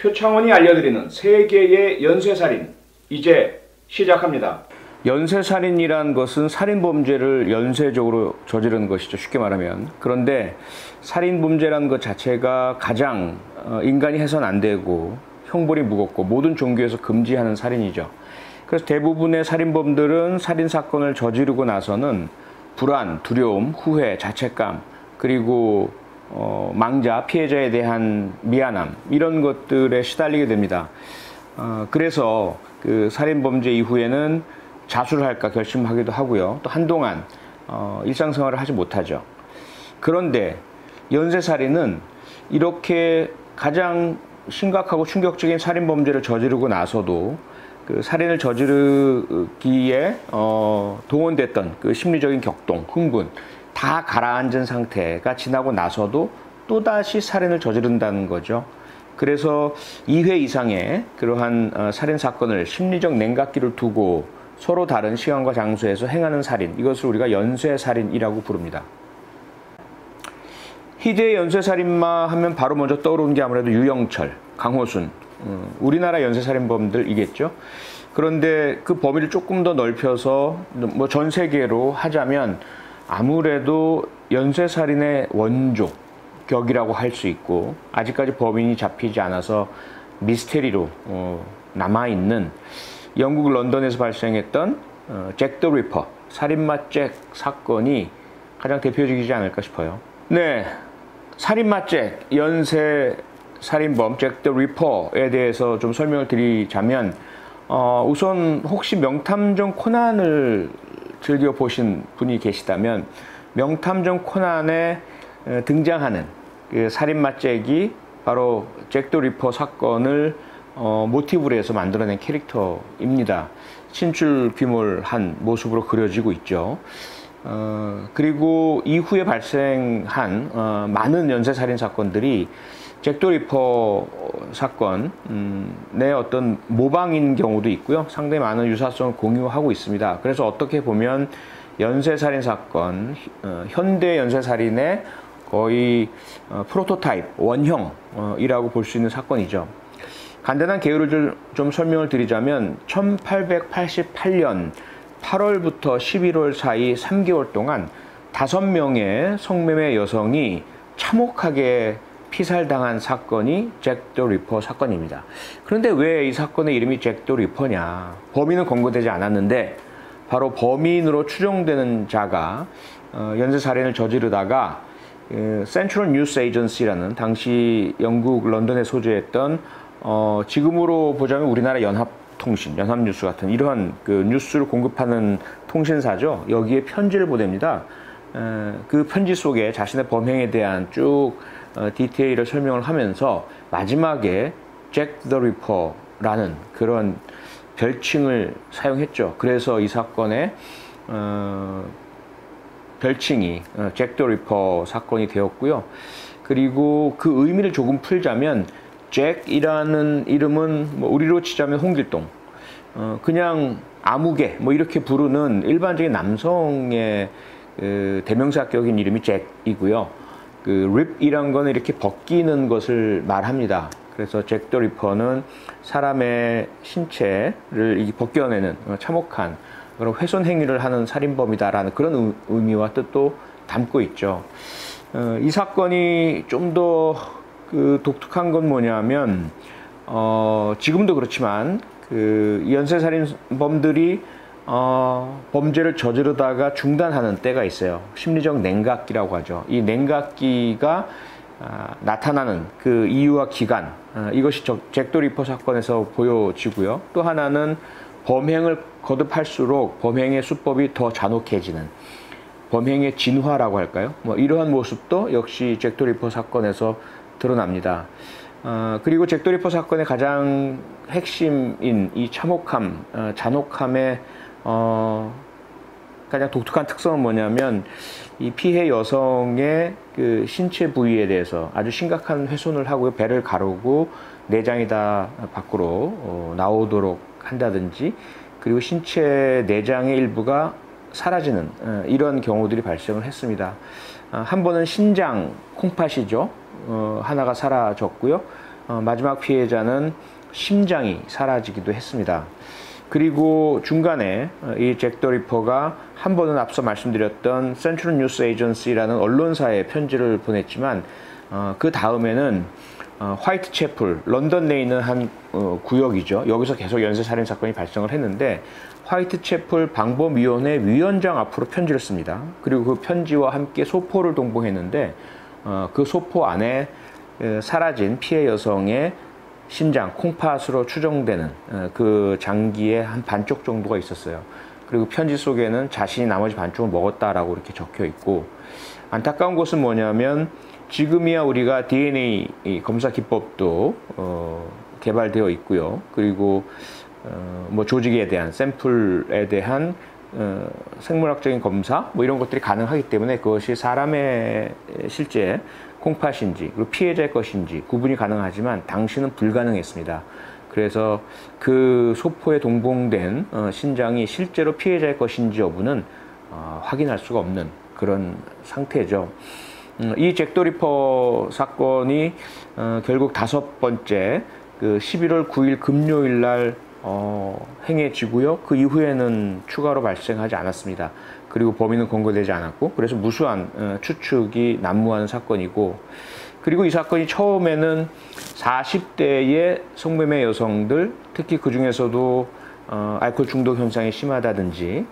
표창원이 알려드리는 세계의 연쇄살인, 이제 시작합니다. 연쇄살인이란 것은 살인범죄를 연쇄적으로 저지르는 것이죠, 쉽게 말하면. 그런데 살인범죄라는 것 자체가 가장 인간이 해서는 안 되고 형벌이 무겁고 모든 종교에서 금지하는 살인이죠. 그래서 대부분의 살인범들은 살인사건을 저지르고 나서는 불안, 두려움, 후회, 자책감, 그리고 망자, 피해자에 대한 미안함, 이런 것들에 시달리게 됩니다. 그래서 그 살인범죄 이후에는 자수를 할까 결심하기도 하고요. 또 한동안 일상생활을 하지 못하죠. 그런데 연쇄살인은 이렇게 가장 심각하고 충격적인 살인범죄를 저지르고 나서도 그 살인을 저지르기에 동원됐던 그 심리적인 격동, 흥분 다 가라앉은 상태가 지나고 나서도 또다시 살인을 저지른다는 거죠. 그래서 2회 이상의 그러한 살인사건을 심리적 냉각기를 두고 서로 다른 시간과 장소에서 행하는 살인, 이것을 우리가 연쇄살인이라고 부릅니다. 희대의 연쇄살인마 하면 바로 먼저 떠오르는 게 아무래도 유영철, 강호순, 우리나라 연쇄살인범들이겠죠. 그런데 그 범위를 조금 더 넓혀서 뭐 전 세계로 하자면 아무래도 연쇄살인의 원조 격이라고 할 수 있고, 아직까지 범인이 잡히지 않아서 미스테리로 남아있는 영국 런던에서 발생했던 잭 더 리퍼, 살인마 잭 사건이 가장 대표적이지 않을까 싶어요. 네, 살인마 잭, 연쇄 살인범 잭 더 리퍼에 대해서 좀 설명을 드리자면, 우선 혹시 명탐정 코난을 즐겨 보신 분이 계시다면 명탐정 코난에 등장하는 그 살인마 잭이 바로 잭 더 리퍼 사건을 모티브로 해서 만들어낸 캐릭터입니다. 신출귀몰한 모습으로 그려지고 있죠. 그리고 이후에 발생한 많은 연쇄살인 사건들이 잭 더 리퍼 사건의 어떤 모방인 경우도 있고요. 상당히 많은 유사성을 공유하고 있습니다. 그래서 어떻게 보면 연쇄살인 사건, 현대 연쇄살인의 거의 프로토타입, 원형이라고 볼 수 있는 사건이죠. 간단한 개요를 좀 설명을 드리자면 1888년 8월부터 11월 사이 3개월 동안 5명의 성매매 여성이 참혹하게 피살당한 사건이 잭 더 리퍼 사건입니다. 그런데 왜 이 사건의 이름이 잭 더 리퍼냐? 범인은 검거되지 않았는데 바로 범인으로 추정되는 자가 연쇄살인을 저지르다가 센트럴 뉴스 에이전시라는 당시 영국 런던에 소재했던 지금으로 보자면 우리나라 연합통신, 연합뉴스 같은 이러한 그 뉴스를 공급하는 통신사죠. 여기에 편지를 보냅니다. 그 편지 속에 자신의 범행에 대한 쭉 디테일을 설명을 하면서 마지막에 잭 더 리퍼라는 그런 별칭을 사용했죠. 그래서 이 사건의 별칭이 잭 더 리퍼 사건이 되었고요. 그리고 그 의미를 조금 풀자면 잭이라는 이름은 뭐 우리로 치자면 홍길동, 그냥 아무개 뭐 이렇게 부르는 일반적인 남성의 대명사격인 이름이 잭이고요. 그 립이란 거는 이렇게 벗기는 것을 말합니다. 그래서 잭 더 리퍼는 사람의 신체를 벗겨내는 참혹한 그런 훼손 행위를 하는 살인범이다라는 그런 의미와 뜻도 담고 있죠. 이 사건이 좀 더 그 독특한 건 뭐냐면 지금도 그렇지만 그 연쇄살인범들이 범죄를 저지르다가 중단하는 때가 있어요. 심리적 냉각기라고 하죠. 이 냉각기가 나타나는 그 이유와 기간, 이것이 잭 더 리퍼 사건에서 보여지고요. 또 하나는 범행을 거듭할수록 범행의 수법이 더 잔혹해지는 범행의 진화라고 할까요? 뭐 이러한 모습도 역시 잭 더 리퍼 사건에서 드러납니다. 그리고 잭 더 리퍼 사건의 가장 핵심인 이 참혹함, 잔혹함의 가장 독특한 특성은 뭐냐면 이 피해 여성의 그 신체 부위에 대해서 아주 심각한 훼손을 하고 배를 가르고 내장이 다 밖으로 나오도록 한다든지, 그리고 신체 내장의 일부가 사라지는 이런 경우들이 발생을 했습니다. 한 번은 신장 콩팥이죠. 하나가 사라졌고요. 마지막 피해자는 심장이 사라지기도 했습니다. 그리고 중간에 이 잭 더 리퍼가 한 번은 앞서 말씀드렸던 센트럴 뉴스 에이전시라는 언론사에 편지를 보냈지만 그 다음에는 화이트 채플, 런던 내에 있는 한 구역이죠. 여기서 계속 연쇄살인 사건이 발생을 했는데 화이트 채플 방범위원회 위원장 앞으로 편지를 씁니다. 그리고 그 편지와 함께 소포를 동봉했는데 그 소포 안에 사라진 피해 여성의 심장, 콩팥으로 추정되는 그 장기의 한 반쪽 정도가 있었어요. 그리고 편지 속에는 자신이 나머지 반쪽을 먹었다라고 이렇게 적혀 있고, 안타까운 것은 뭐냐면 지금이야 우리가 DNA 검사 기법도 개발되어 있고요. 그리고 뭐 조직에 대한 샘플에 대한 생물학적인 검사 뭐 이런 것들이 가능하기 때문에 그것이 사람의 실제 콩팥인지 그리고 피해자의 것인지 구분이 가능하지만 당시는 불가능했습니다. 그래서 그 소포에 동봉된 신장이 실제로 피해자의 것인지 여부는 확인할 수가 없는 그런 상태죠. 이 잭 더 리퍼 사건이 결국 5번째 그 11월 9일 금요일 날 행해지고요. 그 이후에는 추가로 발생하지 않았습니다. 그리고 범인은 검거되지 않았고, 그래서 무수한 추측이 난무하는 사건이고, 그리고 이 사건이 처음에는 40대의 성매매 여성들, 특히 그 중에서도 알코올 중독 현상이 심하다든지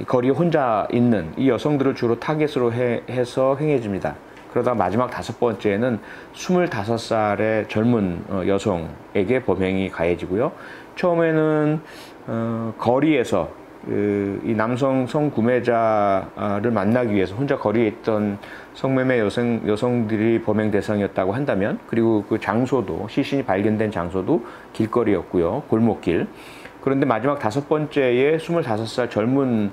거리에 혼자 있는 이 여성들을 주로 타겟으로 해서 행해집니다. 그러다 마지막 5번째는 25살의 젊은 여성에게 범행이 가해지고요. 처음에는 거리에서 이 남성 성구매자를 만나기 위해서 혼자 거리에 있던 성매매 여성들이 범행 대상이었다고 한다면, 그리고 그 장소도, 시신이 발견된 장소도 길거리였고요. 골목길. 그런데 마지막 5번째에 25살 젊은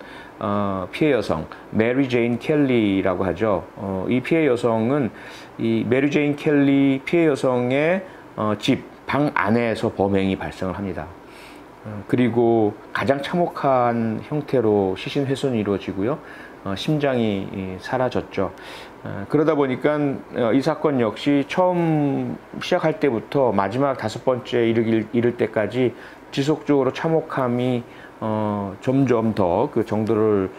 피해 여성 메리 제인 켈리라고 하죠. 이 피해 여성은 이 메리 제인 켈리 피해 여성의 집 방 안에서 범행이 발생을 합니다. 그리고 가장 참혹한 형태로 시신 훼손이 이루어지고요. 심장이 사라졌죠. 그러다 보니까 이 사건 역시 처음 시작할 때부터 마지막 5번째 이를 때까지 지속적으로 참혹함이 점점 더 그 정도를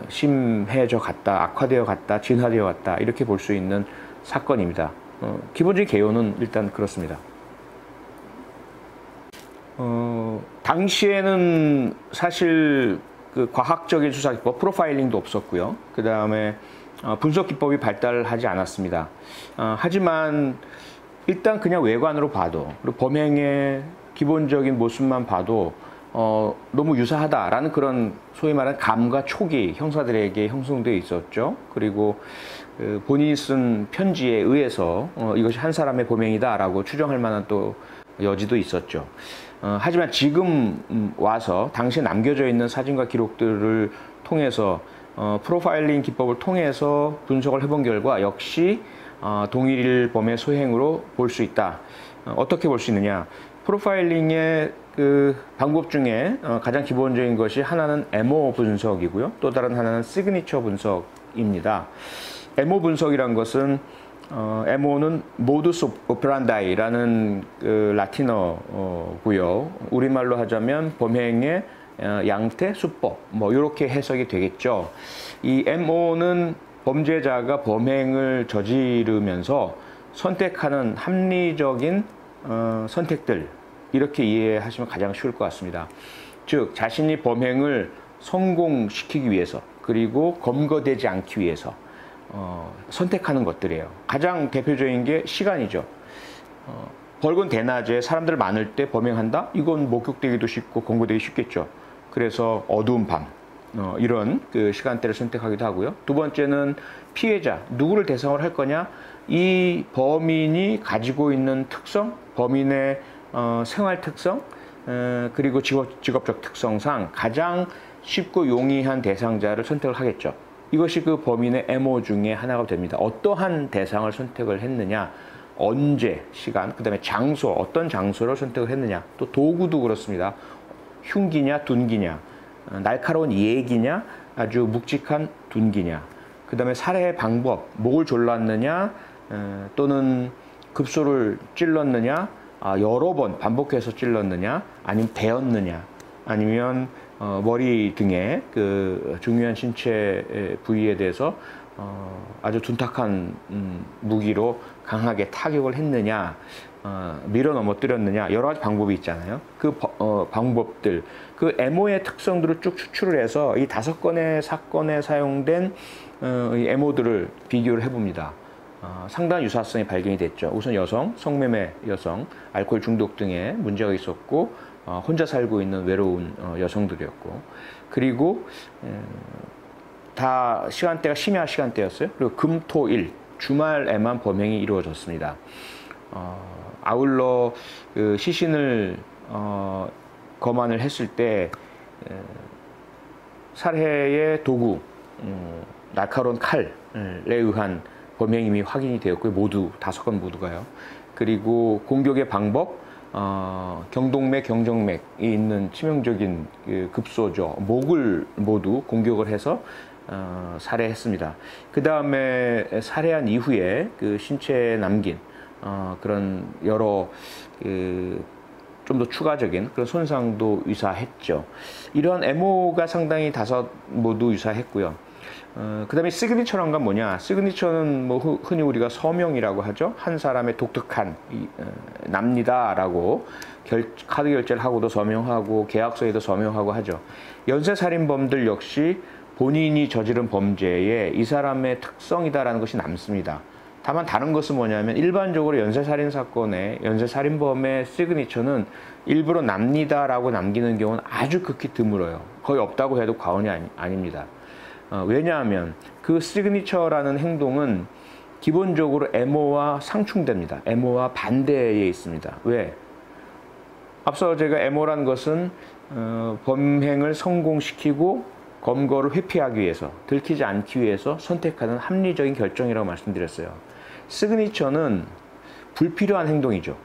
심해져 갔다, 악화되어 갔다, 진화되어 갔다, 이렇게 볼 수 있는 사건입니다. 기본적인 개요는 일단 그렇습니다. 당시에는 사실 그 과학적인 수사 기법, 프로파일링도 없었고요. 그 다음에 분석 기법이 발달하지 않았습니다. 하지만 일단 그냥 외관으로 봐도, 그리고 범행의 기본적인 모습만 봐도 너무 유사하다라는 그런 소위 말하는 감과 촉이 형사들에게 형성되어 있었죠. 그리고 본인이 쓴 편지에 의해서 이것이 한 사람의 범행이다라고 추정할 만한 또 여지도 있었죠. 하지만 지금 와서 당시에 남겨져 있는 사진과 기록들을 통해서 프로파일링 기법을 통해서 분석을 해본 결과 역시 동일 범의 소행으로 볼 수 있다. 어떻게 볼 수 있느냐? 프로파일링의 그 방법 중에 가장 기본적인 것이 하나는 MO 분석이고요. 또 다른 하나는 시그니처 분석입니다. MO 분석이란 것은 MO는 모두스 오페란다이라는 그 라틴어고요. 우리말로 하자면 범행의 양태, 수법, 뭐 이렇게 해석이 되겠죠. 이 MO는 범죄자가 범행을 저지르면서 선택하는 합리적인 선택들, 이렇게 이해하시면 가장 쉬울 것 같습니다. 즉 자신이 범행을 성공시키기 위해서, 그리고 검거되지 않기 위해서 선택하는 것들이에요. 가장 대표적인 게 시간이죠. 밝은 대낮에 사람들 많을 때 범행한다? 이건 목격되기도 쉽고 검거되기 쉽겠죠. 그래서 어두운 밤, 이런 그 시간대를 선택하기도 하고요. 두 번째는 피해자, 누구를 대상으로 할 거냐? 이 범인이 가지고 있는 특성, 범인의 생활 특성, 그리고 직업적 특성상 가장 쉽고 용이한 대상자를 선택을 하겠죠. 이것이 그 범인의 MO 중에 하나가 됩니다. 어떠한 대상을 선택을 했느냐, 언제, 시간, 그 다음에 장소, 어떤 장소를 선택을 했느냐, 또 도구도 그렇습니다. 흉기냐, 둔기냐, 날카로운 예기냐, 아주 묵직한 둔기냐, 그 다음에 살해 방법, 목을 졸랐느냐, 또는 급소를 찔렀느냐, 여러 번 반복해서 찔렀느냐, 아니면 베었느냐, 아니면 머리 등의 그 중요한 신체 부위에 대해서 아주 둔탁한 무기로 강하게 타격을 했느냐, 밀어 넘어뜨렸느냐, 여러 가지 방법이 있잖아요. 그 방법들, 그 MO의 특성들을 쭉 추출을 해서 이 5건의 사건에 사용된 이 MO들을 비교를 해봅니다. 상당한 유사성이 발견이 됐죠. 우선 여성, 성매매 여성, 알코올 중독 등의 문제가 있었고, 혼자 살고 있는 외로운 여성들이었고, 그리고 다 시간대가 심야 시간대였어요. 그리고 금, 토, 일 주말에만 범행이 이루어졌습니다. 아울러 그 시신을 검안을 했을 때 살해의 도구, 날카로운 칼에 의한 범행임이 확인이 되었고요. 모두 5건 모두가요. 그리고 공격의 방법, 경동맥, 경정맥이 있는 치명적인 급소죠. 목을 모두 공격을 해서 살해했습니다. 그 다음에 살해한 이후에 그 신체에 남긴 그런 여러 좀 더 추가적인 그런 손상도 유사했죠. 이러한 MO가 상당히 5 모두 유사했고요. 그 다음에 시그니처란 건 뭐냐? 시그니처는 뭐 흔히 우리가 서명이라고 하죠. 한 사람의 독특한 납니다라고 카드 결제를 하고도 서명하고 계약서에도 서명하고 하죠. 연쇄살인범들 역시 본인이 저지른 범죄에 이 사람의 특성이다라는 것이 남습니다. 다만 다른 것은 뭐냐면 일반적으로 연쇄살인 사건의 연쇄살인범의 시그니처는 일부러 납니다라고 남기는 경우는 아주 극히 드물어요. 거의 없다고 해도 과언이 아닙니다. 왜냐하면 그 시그니처라는 행동은 기본적으로 MO와 상충됩니다. MO와 반대에 있습니다. 왜? 앞서 제가 MO라는 것은 범행을 성공시키고 검거를 회피하기 위해서, 들키지 않기 위해서 선택하는 합리적인 결정이라고 말씀드렸어요. 시그니처는 불필요한 행동이죠.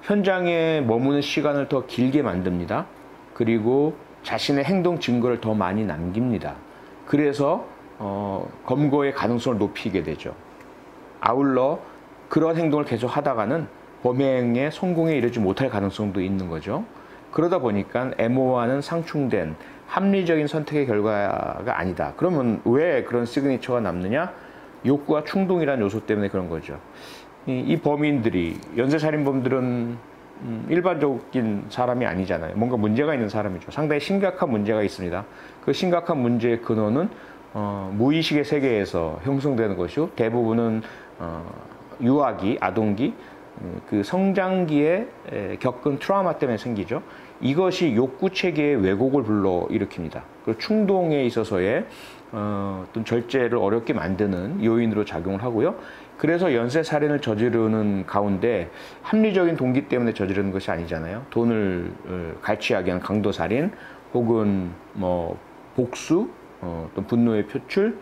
현장에 머무는 시간을 더 길게 만듭니다. 그리고 자신의 행동 증거를 더 많이 남깁니다. 그래서 검거의 가능성을 높이게 되죠. 아울러 그런 행동을 계속 하다가는 범행의 성공에 이르지 못할 가능성도 있는 거죠. 그러다 보니까 MO와는 상충된 합리적인 선택의 결과가 아니다. 그러면 왜 그런 시그니처가 남느냐? 욕구와 충동이라는 요소 때문에 그런 거죠. 이 범인들이, 연쇄살인범들은 일반적인 사람이 아니잖아요. 뭔가 문제가 있는 사람이죠. 상당히 심각한 문제가 있습니다. 그 심각한 문제의 근원은 무의식의 세계에서 형성되는 것이고, 대부분은 유아기, 아동기, 그 성장기에 겪은 트라우마 때문에 생기죠. 이것이 욕구 체계의 왜곡을 불러일으킵니다. 그 충동에 있어서의 어떤 절제를 어렵게 만드는 요인으로 작용을 하고요. 그래서 연쇄살인을 저지르는 가운데 합리적인 동기 때문에 저지르는 것이 아니잖아요. 돈을 갈취하기 위한 강도살인, 혹은 뭐 복수, 또 분노의 표출,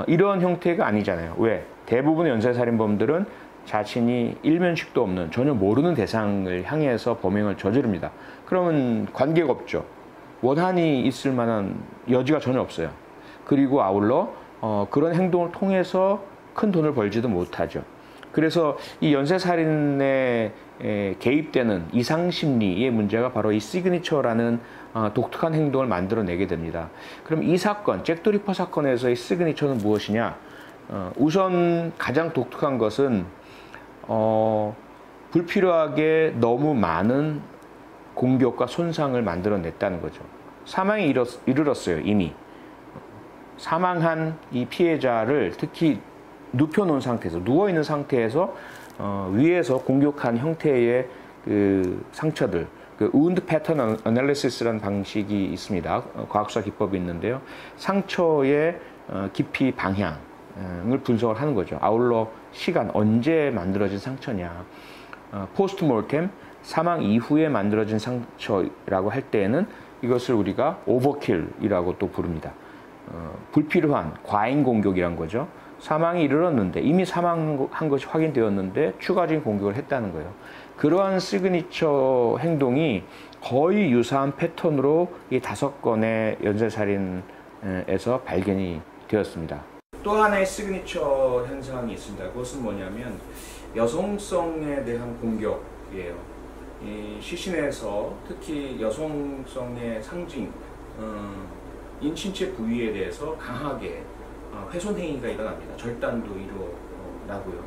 이러한 형태가 아니잖아요. 왜? 대부분의 연쇄살인범들은 자신이 일면식도 없는, 전혀 모르는 대상을 향해서 범행을 저지릅니다. 그러면 관계가 없죠. 원한이 있을 만한 여지가 전혀 없어요. 그리고 아울러 그런 행동을 통해서 큰 돈을 벌지도 못하죠. 그래서 이 연쇄살인에 개입되는 이상심리의 문제가 바로 이 시그니처라는 독특한 행동을 만들어내게 됩니다. 그럼 이 사건, 잭 더 리퍼 사건에서의 시그니처는 무엇이냐? 우선 가장 독특한 것은 불필요하게 너무 많은 공격과 손상을 만들어냈다는 거죠. 사망에 이르렀어요, 이미. 사망한 이 피해자를 특히 눕혀놓은 상태에서, 누워있는 상태에서 위에서 공격한 형태의 그 상처들, 그 wound pattern analysis라는 방식이 있습니다. 과학사 기법이 있는데요. 상처의 깊이 방향을 분석을 하는 거죠. 아울러 시간, 언제 만들어진 상처냐. 포스트모르템, 사망 이후에 만들어진 상처라고 할 때에는 이것을 우리가 오버킬이라고 또 부릅니다. 불필요한 과잉 공격이란 거죠. 사망이 이르렀는데, 이미 사망한 것이 확인되었는데 추가적인 공격을 했다는 거예요. 그러한 시그니처 행동이 거의 유사한 패턴으로 이 5건의 연쇄살인에서 발견이 되었습니다. 또 하나의 시그니처 현상이 있습니다. 그것은 뭐냐면 여성성에 대한 공격이에요. 이 시신에서 특히 여성성의 상징, 인신체 부위에 대해서 강하게 훼손 행위가 일어납니다. 절단도 일어나고요.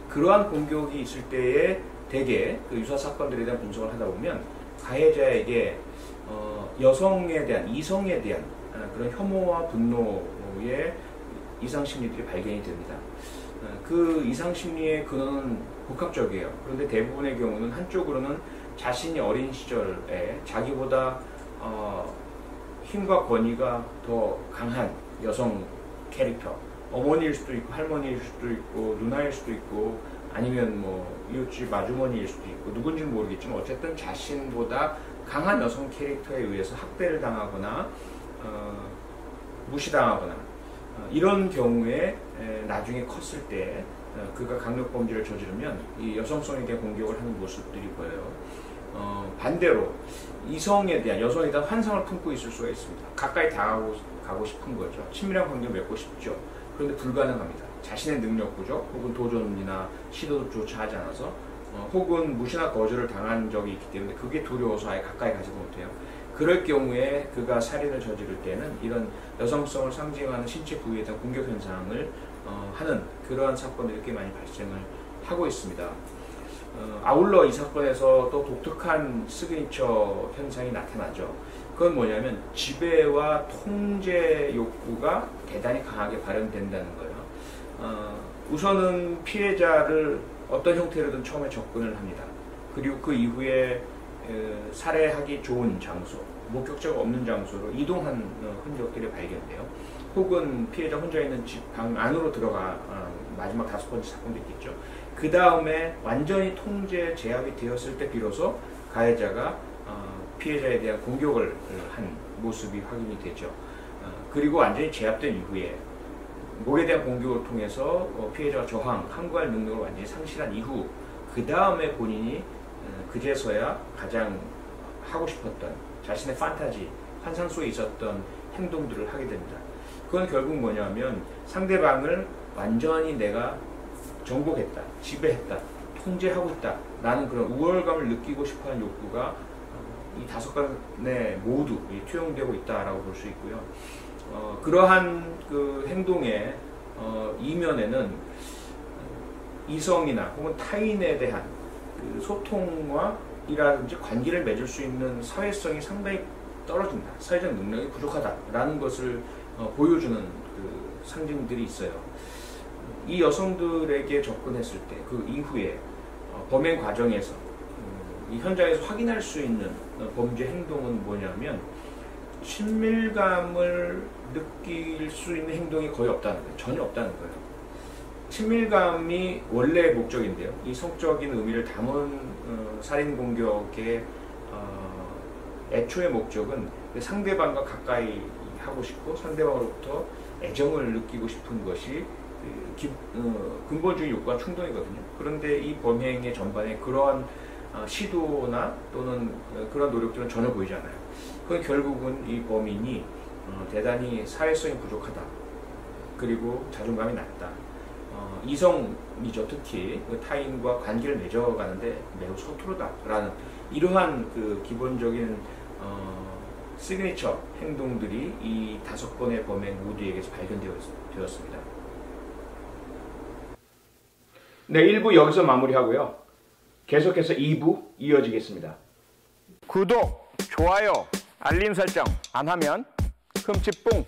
그러한 공격이 있을 때에 대개 그 유사 사건들에 대한 분석을 하다 보면 가해자에게 여성에 대한, 이성에 대한 그런 혐오와 분노의 이상 심리들이 발견이 됩니다. 그 이상 심리의 근원은 복합적이에요. 그런데 대부분의 경우는 한쪽으로는 자신이 어린 시절에 자기보다 힘과 권위가 더 강한 여성 캐릭터, 어머니일 수도 있고 할머니일 수도 있고 누나일 수도 있고 아니면 뭐 이웃집 아주머니일 수도 있고 누군지는 모르겠지만 어쨌든 자신보다 강한 여성 캐릭터에 의해서 학대를 당하거나 무시당하거나 이런 경우에 나중에 컸을 때 그가 강력범죄를 저지르면 이 여성성에 대한 공격을 하는 모습들이 보여요. 반대로 이성에 대한, 여성에 대한 환상을 품고 있을 수가 있습니다. 가까이 다가가고 싶은 거죠. 친밀한 관계를 맺고 싶죠. 그런데 불가능합니다. 자신의 능력 부족 혹은 도전이나 시도조차 하지 않아서 혹은 무시나 거절을 당한 적이 있기 때문에 그게 두려워서 아예 가까이 가지 못해요. 그럴 경우에 그가 살인을 저지를 때는 이런 여성성을 상징하는 신체 부위에 대한 공격 현상을 하는 그러한 사건들이 꽤 많이 발생을 하고 있습니다. 아울러 이 사건에서 또 독특한 시그니처 현상이 나타나죠. 그건 뭐냐면 지배와 통제 욕구가 대단히 강하게 발현된다는 거예요. 우선은 피해자를 어떤 형태로든 처음에 접근을 합니다. 그리고 그 이후에 살해하기 좋은 장소, 목격자가 없는 장소로 이동한 흔적들이 발견돼요. 혹은 피해자 혼자 있는 집 방 안으로 들어가 마지막 5번째 사건도 있겠죠. 그 다음에 완전히 통제 제압이 되었을 때 비로소 가해자가 피해자에 대한 공격을 한 모습이 확인이 되죠. 그리고 완전히 제압된 이후에 목에 대한 공격을 통해서 피해자가 항거할 능력을 완전히 상실한 이후 그 다음에 본인이 그제서야 가장 하고 싶었던 자신의 판타지, 환상 속에 있었던 행동들을 하게 됩니다. 그건 결국 뭐냐면 상대방을 완전히 내가 정복했다, 지배했다, 통제하고 있다 라는 그런 우월감을 느끼고 싶어하는 욕구가 이 5건에 모두 투영되고 있다라고 볼 수 있고요. 그러한 그 행동의 이면에는 이성이나 혹은 타인에 대한 그 소통과 이라든지 관계를 맺을 수 있는 사회성이 상당히 떨어진다, 사회적 능력이 부족하다라는 것을 보여주는 그 상징들이 있어요. 이 여성들에게 접근했을 때 그 이후에 범행 과정에서 이 현장에서 확인할 수 있는 범죄 행동은 뭐냐면 친밀감을 느낄 수 있는 행동이 거의 없다는 거예요. 전혀 없다는 거예요. 친밀감이 원래의 목적인데요. 이 성적인 의미를 담은 살인 공격의 애초의 목적은 상대방과 가까이 하고 싶고 상대방으로부터 애정을 느끼고 싶은 것이 근본적인 욕구와 충동이거든요. 그런데 이 범행의 전반에 그러한 시도나 또는 그런 노력들은 전혀 보이지 않아요. 그건 결국은 이 범인이 대단히 사회성이 부족하다. 그리고 자존감이 낮다. 이성이죠. 특히 그 타인과 관계를 맺어가는데 매우 서투르다라는 이러한 그 기본적인 시그니처 행동들이 이 5건의 범행 모두에게서 발견되었습니다. 네, 1부 여기서 마무리하고요. 계속해서 2부 이어지겠습니다. 구독, 좋아요, 알림 설정 안 하면 흠칫뿡